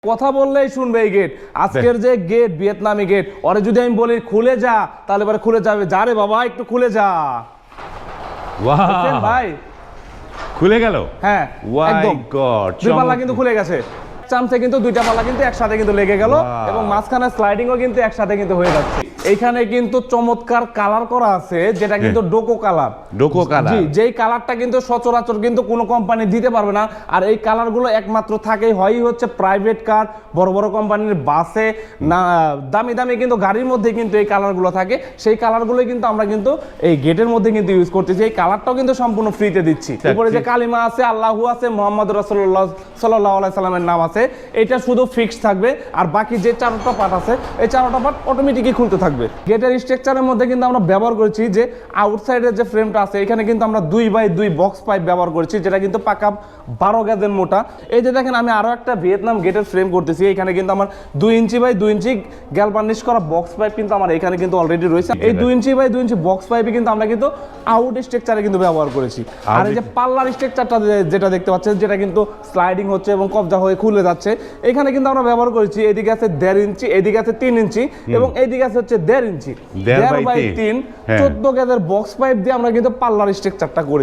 কথা বললেই শুনবে এই গেট। আজকের যে গেট ভিয়েতনামি গেট, ওরে যদি আমি বলি খুলে যা, তাহলে এবারে খুলে যাবে। যা রে বাবা, একটু খুলে যা। ওয়াও ভাই খুলে গেল। হ্যাঁ একদম, গড, দুই পাল্লা কিন্তু খুলে গেছে। চামচে কিন্তু দুইটা পাল্লা কিন্তু একসাথে কিন্তু লেগে গেল, এবং মাঝখানে স্লাইডিংও কিন্তু একসাথে কিন্তু হয়ে যাচ্ছে। এইখানে কিন্তু চমৎকার কালার করা আছে, যেটা কিন্তু ডোকো কালার। ডোকো কালার, জি, যেই কালারটা কিন্তু সচরাচর কিন্তু কোনো কোম্পানি দিতে পারবে না। আর এই কালারগুলো একমাত্র থাকেই হয়ই হচ্ছে প্রাইভেট কার, বড় বড় কোম্পানির বাসে, না দামি দামি কিন্তু গাড়ির মধ্যে কিন্তু এই কালারগুলো থাকে। সেই কালারগুলোই কিন্তু আমরা কিন্তু এই গেটের মধ্যে কিন্তু ইউজ করতেছি। এই কালারটাও কিন্তু সম্পূর্ণ ফ্রিতে দিচ্ছি। উপরে যে কালিমা আছে, আল্লাহু আছে, মুহাম্মদ রাসূলুল্লাহ সাল্লাল্লাহু আলাইহি সাল্লামের নাম আছে, এটা শুধু ফিক্সড থাকবে। আর বাকি যে চারটা পার্ট আছে, এই চারটা পার্ট অটোমেটিকই খুলতে থাকবে। গেটের স্ট্রাকচারের মধ্যে কিন্তু আমরা ব্যবহার করেছি যে আউটসাইডের যে ফ্রেমটা আছে, এখানে কিন্তু আমরা 2x2 বক্স পাইপ ব্যবহার করেছি, যেটা কিন্তু পাকা 12 গেজের মোটা। এই যে দেখেন, আমি আরো একটা ভিয়েতনাম গেটের ফ্রেম করতেছি। এখানে কিন্তু আমার 2 ইঞ্চি বাই 2 ইঞ্চি গ্যালভানিশ করা বক্স পাইপ কিন্তু আমার এখানে কিন্তু অলরেডি রয়েছে। এই 2 ইঞ্চি বাই 2 ইঞ্চি বক্স পাইপে কিন্তু আমরা কিন্তু আউট স্ট্রাকচারে কিন্তু ব্যবহার করেছি। আর এই যে পাল্লার স্ট্রাকচারটা যেটা দেখতে পাচ্ছেন, যেটা কিন্তু স্লাইডিং হচ্ছে এবং কবজা হয়ে খুলে যাচ্ছে, এখানে কিন্তু আমরা ব্যবহার করেছি, এদিকে আছে 1.5 ইঞ্চি, এদিকে আছে 3 ইঞ্চি, এবং এইদিকে আছে হচ্ছে 1.5 ইঞ্চি। 1.5 বাই 3 14 গেজের বক্স পাইপ দিয়ে আমরা কিন্তু পাল্লার স্ট্রাকচারটা করি।